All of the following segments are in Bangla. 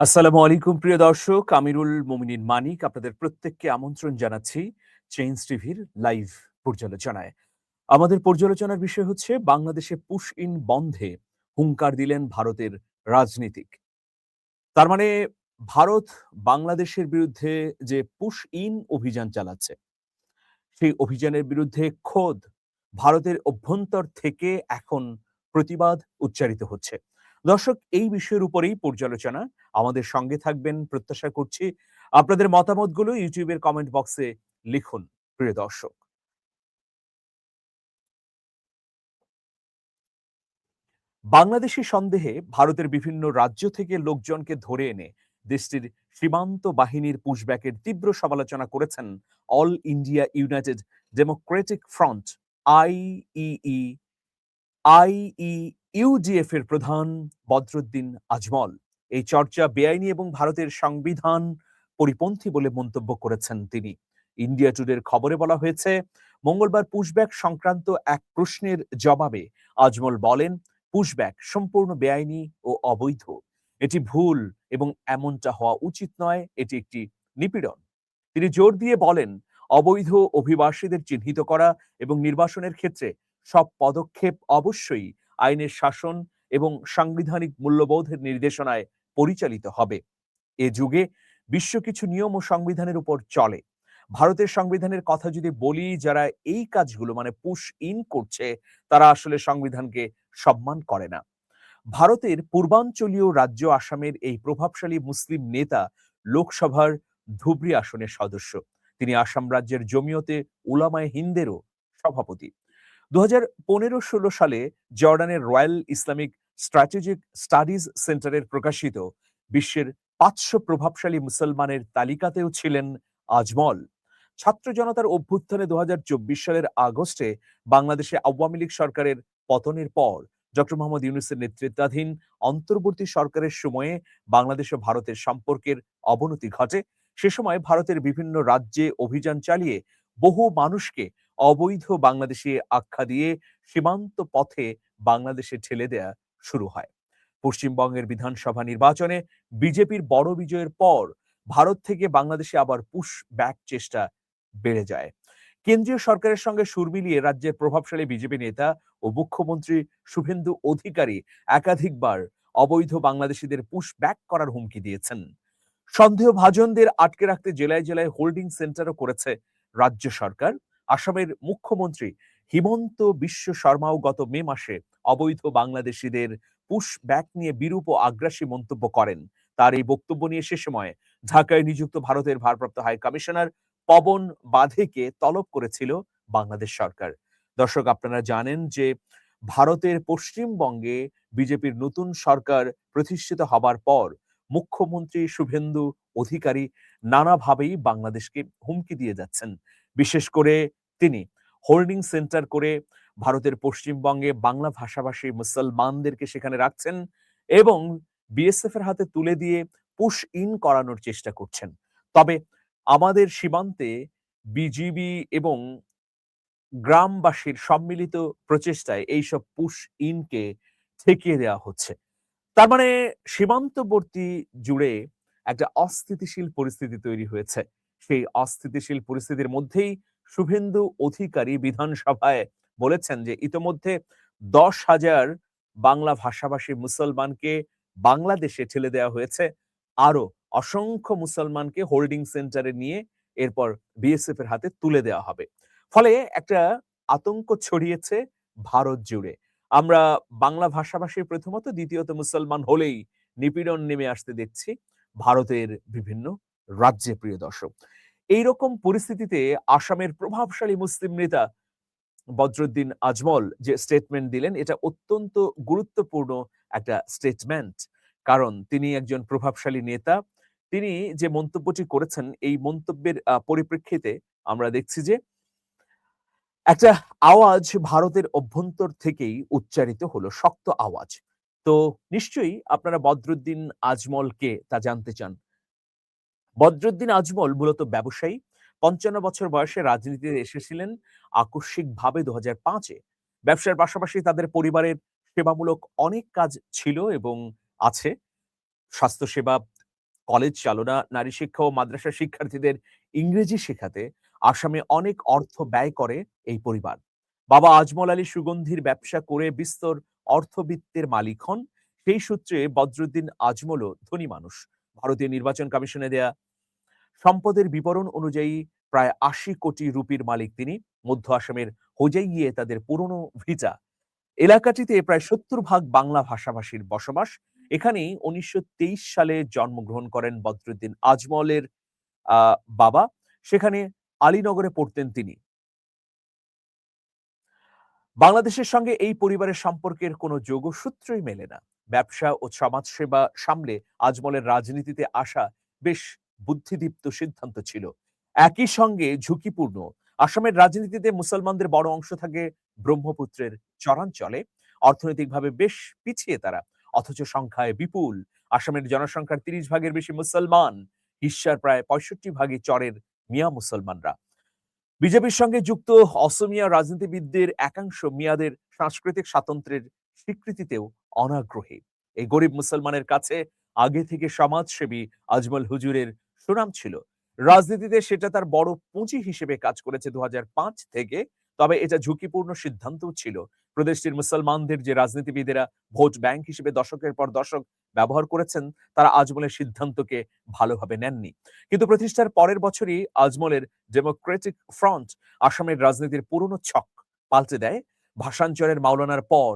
আসসালামু আলাইকুম প্রিয় দর্শক, আমিরুল মোমিনিন মানিক আপনাদের প্রত্যেককে আমন্ত্রণ জানাচ্ছি চেঞ্জ টিভির লাইভ পর্যালোচনায়। আমাদের পর্যালোচনার বিষয় হচ্ছে বাংলাদেশে পুশ ইন বন্ধে হুঙ্কার দিলেন ভারতের রাজনীতিক। তার মানে ভারত বাংলাদেশের বিরুদ্ধে যে পুশ ইন অভিযান চালাচ্ছে, সেই অভিযানের বিরুদ্ধে খোদ ভারতের অভ্যন্তর থেকে এখন প্রতিবাদ উচ্চারিত হচ্ছে। দর্শক, এই বিষয়ের উপরেই পর্যালোচনা। আমাদের সঙ্গে থাকবেন প্রত্যাশা করছি। আপনাদের মতামতগুলো ইউটিউবের কমেন্ট বক্সে লিখুন প্রিয় দর্শক। বাংলাদেশি সন্দেহে ভারতের বিভিন্ন রাজ্য থেকে লোকজনকে ধরে এনে দেশটির সীমান্ত বাহিনীর পুশব্যাকের তীব্র সমালোচনা করেছেন all India united democratic front আইইই আইইউডিএফ এর প্রধান বদরুদ্দিন আজমল। এই চর্চা বেআইনি এবং ভারতের সংবিধান পরিপন্থী বলে মন্তব্য করেছেন তিনি। ইন্ডিয়া টুডের খবরে বলা হয়েছে, মঙ্গলবার পুশব্যাক সংক্রান্ত এক প্রশ্নের জবাবে আজমল বলেন, পুশব্যাক সম্পূর্ণ বেআইনি ও অবৈধ। এটি ভুল এবং এমনটা হওয়া উচিত নয়, এটি একটি নিপীড়ন। তিনি জোর দিয়ে বলেন, অবৈধ অভিবাসীদের চিহ্নিত করা এবং নির্বাসনের ক্ষেত্রে সব পদক্ষেপ অবশ্যই আইনের শাসন এবং সাংবিধানিক মূল্যবোধের নির্দেশনায় পরিচালিত হবে। এ যুগে বিশ্ব কিছু নিয়ম ও সংবিধানের উপর চলে। ভারতের সংবিধানের কথা যদি বলি, যারা এই কাজগুলো মানে পুশ ইন করছে, তারা আসলে সংবিধানকে সম্মান করে না। ভারতের পূর্বাঞ্চলীয় রাজ্য আসামের এই প্রভাবশালী মুসলিম নেতা লোকসভার ধুবড়ী আসনের সদস্য। তিনি আসাম রাজ্যের জমিয়তে উলামায়ে হিন্দেরও সভাপতি। 2015-16 সালে জর্ডানের রয়্যাল ইসলামিক স্ট্র্যাটেজিক স্টাডিজ সেন্টারের প্রকাশিত বিশ্বের 500 প্রভাবশালী মুসলমানের তালিকাতেও ছিলেন আজমল। ছাত্র জনতার অভ্যুত্থানে 2024 সালের আগস্টে বাংলাদেশে আওয়ামী লীগ সরকারের পতনের পর ডক্টর মোহাম্মদ ইউনূসের নেতৃত্বাধীন অন্তর্বর্তী সরকারের সময়ে বাংলাদেশ ও ভারতের সম্পর্কের অবনতি ঘটে। সে সময় ভারতের বিভিন্ন রাজ্যে অভিযান চালিয়ে বহু মানুষকে অবৈধ বাংলাদেশি আখ্যা দিয়ে সীমান্ত পথে বাংলাদেশে ঠেলে দেয়া শুরু হয়। পশ্চিমবঙ্গের বিধানসভা নির্বাচনে বিজেপির বড় বিজয়ের পর ভারত থেকে বাংলাদেশে আবার পুশ ব্যাক চেষ্টা বেড়ে যায়। কেন্দ্রীয় সরকারের সঙ্গে সুর মিলিয়ে রাজ্যের প্রভাবশালী বিজেপি নেতা ও মুখ্যমন্ত্রী শুভেন্দু অধিকারী একাধিকবার অবৈধ বাংলাদেশিদের পুশ ব্যাক করার হুমকি দিয়েছেন। সন্দেহভাজনদের আটকে রাখতে জেলায় জেলায় হোল্ডিং সেন্টারও করেছে রাজ্য সরকার। আসামের মুখ্যমন্ত্রী হিমন্ত বিশ্ব শর্মাও গত মে মাসে অবৈধ বাংলাদেশিদের পুশ ব্যাক নিয়ে বিরূপ ও আগ্রাসী মন্তব্য করেন। তার এই বক্তব্য নিয়ে সে সময় ঢাকায় নিযুক্ত ভারতের ভারপ্রাপ্ত হাই কমিশনার পবন বাধেকে তলব করেছিল বাংলাদেশ সরকার। দর্শক, আপনারা জানেন যে ভারতের পশ্চিমবঙ্গে বিজেপির নতুন সরকার প্রতিষ্ঠিত হবার পর মুখ্যমন্ত্রী শুভেন্দু অধিকারী নানাভাবেই বাংলাদেশকে হুমকি দিয়ে যাচ্ছেন। বিশেষ করে তিনি হোল্ডিং সেন্টার করে ভারতের পশ্চিমবঙ্গে বাংলা ভাষাভাষী মুসলমানদেরকে সেখানে রাখছেন এবং বিএসএফ এর হাতে তুলে দিয়ে পুশ ইন করানোর চেষ্টা করছেন। তবে আমাদের সীমান্তে বিজিবি এবং গ্রামবাসীর সম্মিলিত প্রচেষ্টায় এইসব পুশ ইনকে ঠেকিয়ে দেওয়া হচ্ছে। তার মানে সীমান্তবর্তী জুড়ে একটা অস্থিতিশীল পরিস্থিতি তৈরি হয়েছে। সেই অস্থিতিশীল পরিস্থিতির মধ্যেই শুভেন্দু অধিকারী বিধানসভায় বলেছেন যে ইতোমধ্যে 10,000 বাংলা ভাষাভাষী মুসলমানকে বাংলাদেশে ঠেলে দেওয়া হয়েছে। আরো অসংখ্য মুসলমানকে হোল্ডিং সেন্টারে নিয়ে এরপর বিএসএফ এর হাতে তুলে দেওয়া হবে। ফলে একটা আতঙ্ক ছড়িয়েছে ভারত জুড়ে। আমরা বাংলা ভাষাভাষী প্রথমত, দ্বিতীয়ত মুসলমান হলেই নিপীড়ন নেমে আসতে দেখছি ভারতের বিভিন্ন রাজ্যে প্রিয় দর্শক। এইরকম পরিস্থিতিতে আসামের প্রভাবশালী মুসলিম নেতা বদরুদ্দিন আজমল যে স্টেটমেন্ট দিলেন, এটা অত্যন্ত গুরুত্বপূর্ণ একটা স্টেটমেন্ট। কারণ তিনি একজন প্রভাবশালী নেতা। তিনি যে মন্তব্যটি করেছেন, এই মন্তব্যের পরিপ্রেক্ষিতে আমরা দেখছি যে একটা আওয়াজ ভারতের অভ্যন্তর থেকেই উচ্চারিত হলো, শক্ত আওয়াজ। তো নিশ্চয়ই আপনারা বদরুদ্দিন আজমল কে তা জানতে চান। বদরুদ্দিন আজমল মূলত ব্যবসায়ী। ৫৫ বছর বয়সে রাজনীতিতে এসেছিলেন আকস্মিকভাবে ২০০৫-এ। ব্যবসার পাশাপাশি তাদের পরিবারের সেবামূলক অনেক কাজ ছিল এবং আছে। স্বাস্থ্যসেবা, কলেজ চালনা, নারী শিক্ষা ও মাদ্রাসা শিক্ষার্থীদের ইংরেজি শেখাতে আসামে অনেক অর্থ ব্যয় করে এই পরিবার। বাবা আজমল আলী সুগন্ধির ব্যবসা করে বিস্তর অর্থবিত্তের মালিক হন। সেই সূত্রে বদরুদ্দিন আজমলও ধনী মানুষ। ভারতীয় নির্বাচন কমিশনে দেয়া সম্পদের বিবরণ অনুযায়ী প্রায় ৮০ কোটি রুপির মালিক তিনি। মধ্য আসামের হোজাইয়ে তাদের পুরনো ভিটা। এলাকাটিতে প্রায় ৭০ ভাগ বাংলা ভাষাভাষীর বসবাস। এখানেই ১৯২৩ সালে জন্মগ্রহণ করেন বদরুদ্দিন আজমলের বাবা। সেখানে আলীনগরে পড়তেন তিনি। বাংলাদেশের সঙ্গে এই পরিবারের সম্পর্কের কোনো যোগসূত্রই মেলে না। ব্যবসা ও সমাজসেবা সামলে আজমলের রাজনীতিতে আসা বেশ বুদ্ধিদীপ্ত সিদ্ধান্ত ছিল। একই সঙ্গে ঝুঁকিপূর্ণ। আসামের রাজনীতিতে মুসলমানদের বড় অংশ থাকে ব্রহ্মপুত্রের চরাঞ্চলে। অর্থনৈতিকভাবে বেশ পিছিয়ে তারা, অথচ সংখ্যায় বিপুল। আসামের জনসংখ্যার ৩০ ভাগের বেশি মুসলমান। হিস্যার প্রায় ৬৫ ভাগই চরের মিয়া মুসলমানরা। বিজেপির সঙ্গে যুক্ত অসমিয়া রাজনীতিবিদদের একাংশ মিয়াদের সাংস্কৃতিক স্বাতন্ত্র্যের স্বীকৃতিতেও অনাগ্রহী। এই গরিব মুসলমানের কাছে আগে থেকে সমাজসেবী আজমল হুজুরের সুনাম ছিল। রাজনীতিতে সেটা তার বড় পুঁজি হিসেবে কাজ করেছে ২০০৫ থেকে। তবে এটা ঝুঁকিপূর্ণ সিদ্ধান্তও ছিল। প্রদেশটির মুসলমানদের যে রাজনীতিবিদেরা ভোট ব্যাংক হিসেবে দশকের পর দশক ব্যবহার করেছেন, তারা আজমলের সিদ্ধান্তকে ভালোভাবে নেননি। কিন্তু প্রতিষ্ঠার পরের বছরই আজমলের ডেমোক্রেটিক ফ্রন্ট আসামের রাজনীতির পুরনো ছক পাল্টে দেয়। ভাষাঞ্চরের মাওলানার পর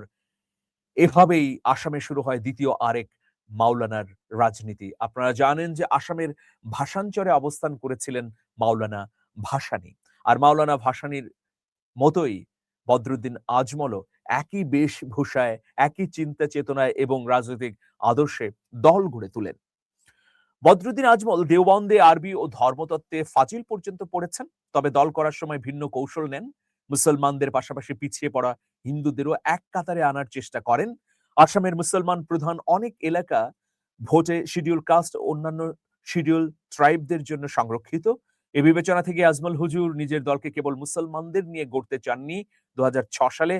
এভাবেই আসামে শুরু হয় দ্বিতীয় আরেক মাওলানার রাজনীতি। আপনারা জানেন যে আসামের ভাষাঞ্চরে অবস্থান করেছিলেন মাওলানা ভাসানী। আর মাওলানা ভাসানীর মতোই বদরুদ্দিন আজমলও একই বেশভূষায়, একই চিন্তা চেতনায় এবং রাজনৈতিক আদর্শে দল গড়ে তোলেন। বদরুদ্দিন আজমল দেওবন্দে আরবি ও ধর্মতত্ত্বে ফাজিল পর্যন্ত পড়েছেন। তবে দল করার সময় ভিন্ন কৌশল নেন। মুসলমানদের পাশাপাশি পিছিয়ে পড়া হিন্দুদেরও এক কাতারে আনার চেষ্টা করেন। আসামের মুসলমান প্রধান অনেক এলাকা ভোটে শিডিউল কাস্ট ও অন্যান্য শিডিউল ট্রাইবদের জন্য সংরক্ষিত। এ বিবেচনা থেকে আজমল হুজুর নিজের দলকে কেবল মুসলমানদের নিয়ে গড়তে চাননি। ২০০৬ সালে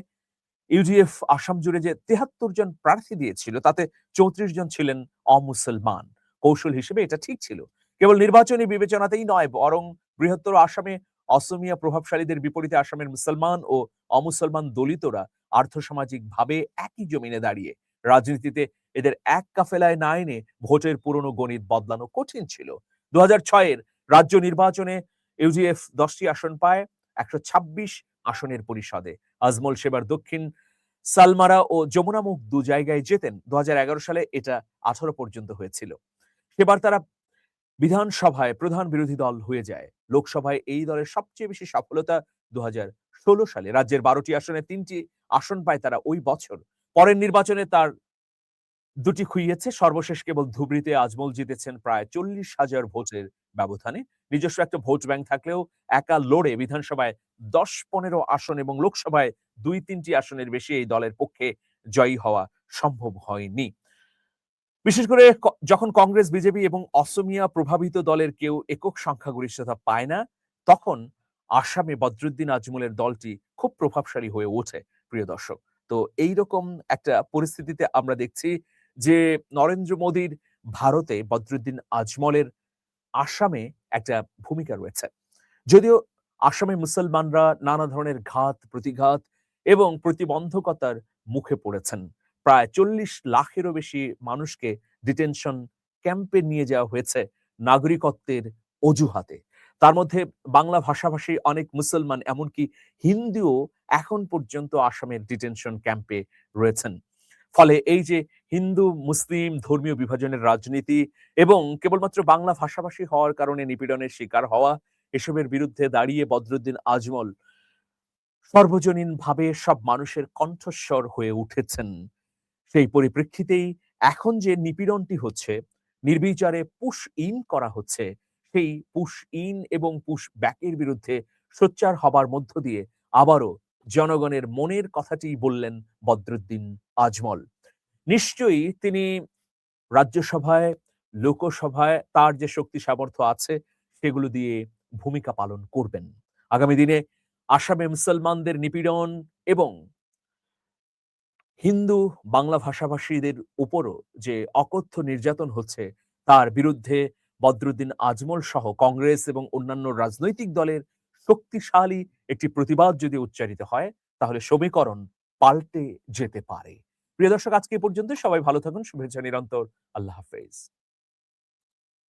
ইউডিএফ আসাম জুড়ে যে ৭৩ জন প্রার্থী দিয়েছিল, তাতে ৩৪ জন ছিলেন অমুসলমান। কৌশল হিসেবে এটা ঠিক ছিল। কেবল নির্বাচনী বিবেচনাতেই নয়, বরং বৃহত্তর আসামে অসমিয়া প্রভাবশালীদের বিপরীতে আসামের মুসলমান ও অমুসলমান দলিতরা আর্থসামাজিক ভাবে একই জমিনে দাঁড়িয়ে রাজনীতিতে এদের এক কাফেলায় না এনে ভোটের পুরনো গণিত বদলানো কঠিন ছিল। ২০০৬-এর রাজ্য নির্বাচনে ইউডিএফ ১০টি আসন পায় ১২৬ আসনের পরিষদে। আজমল সেবার দক্ষিণ সালমারা ও যমুনামুখ ২ জায়গায় জেতেন। ২০১১ সালে এটা ১৮ পর্যন্ত হয়েছিল। সেবার তারা বিধানসভায় প্রধান বিরোধী দল হয়ে যায়। লোকসভায় এই দলের সবচেয়ে বেশি সফলতা ২০১৬ সালে। রাজ্যের ১২টি আসনে ৩টি আসন পায় তারা ওই বছর। পরের নির্বাচনে তার ২টি খুইয়েছে। সর্বশেষ কেবল ধুবড়ীতে আজমল জিতেছেন প্রায় ৪০,০০০ ভোটের ব্যবধানে। নিজস্ব একটা ভোট ব্যাংক থাকলেও একা লড়ে বিধানসভায় ১০-১৫ আসন এবং লোকসভায় ২-৩টি আসনের বেশি এই দলের পক্ষে জয়ী হওয়া সম্ভব হয়নি। বিশেষ করে যখন কংগ্রেস, বিজেপি এবং অসমিয়া প্রভাবিত দলের কেউ একক সংখ্যাগরিষ্ঠতা পায় না, তখন আসামে বদরুদ্দিন আজমলের দলটি খুব প্রভাবশালী হয়ে ওঠে, প্রিয় দর্শক। তো এইরকম একটা পরিস্থিতিতে আমরা দেখছি যে নরেন্দ্র মোদীর ভারতে বদরুদ্দিন আজমলের আসামে একটা ভূমিকা রয়েছে। যদিও আসামে মুসলমানরা নানা ধরনের ঘাত, প্রতিঘাত এবং প্রতিবন্ধকতার মুখে পড়েছেন। প্রায় ৪০ লাখেরও বেশি মানুষকে ডিটেনশন ক্যাম্পে নিয়ে যাওয়া হয়েছে নাগরিকত্বের অজুহাতে। তার মধ্যে বাংলা ভাষাভাষী অনেক মুসলমান, এমনকি হিন্দুও এখন পর্যন্ত আসামের ডিটেনশন ক্যাম্পে রয়েছেন। ফলে এই যে হিন্দু মুসলিম ধর্মীয় বিভাজনের রাজনীতি এবং কেবলমাত্র বাংলা ভাষাভাষী হওয়ার কারণে নিপীড়নের শিকার হওয়া, এসবের বিরুদ্ধে দাঁড়িয়ে বদরুদ্দিন আজমল সর্বজনীনভাবে সব মানুষের কণ্ঠস্বর হয়ে উঠেছেন। সেই পরিপ্রেক্ষিতেই এখন যে নিপীড়নটি হচ্ছে, নির্বিচারে পুশ ইন করা হচ্ছে, সেই পুশ ইন এবং পুশ ব্যাকের বিরুদ্ধে সোচ্চার হবার মধ্য দিয়ে আবারও জনগণের মনের কথাটি বললেন বদরুদ্দিন আজমল। নিশ্চয়ই তিনি রাজ্যসভায়, লোকসভায় তার যে শক্তি সামর্থ্য আছে সেগুলো দিয়ে ভূমিকা পালন করবেন। আগামী দিনে আসামে মুসলমানদের নিপীড়ন এবং হিন্দু বাংলা ভাষাভাষীদের উপরও যে অকথ্য নির্যাতন হচ্ছে, তার বিরুদ্ধে বদরুদ্দিন আজমল সহ কংগ্রেস এবং অন্যান্য রাজনৈতিক দলের শক্তিশালী একটি প্রতিবাদ যদি উচ্চারিত হয়, তাহলে সমীকরণ পাল্টে যেতে পারে। প্রিয় দর্শক, আজকে এ পর্যন্ত। সবাই ভালো থাকুন। শুভেচ্ছা নিরন্তর। আল্লাহ হাফেজ।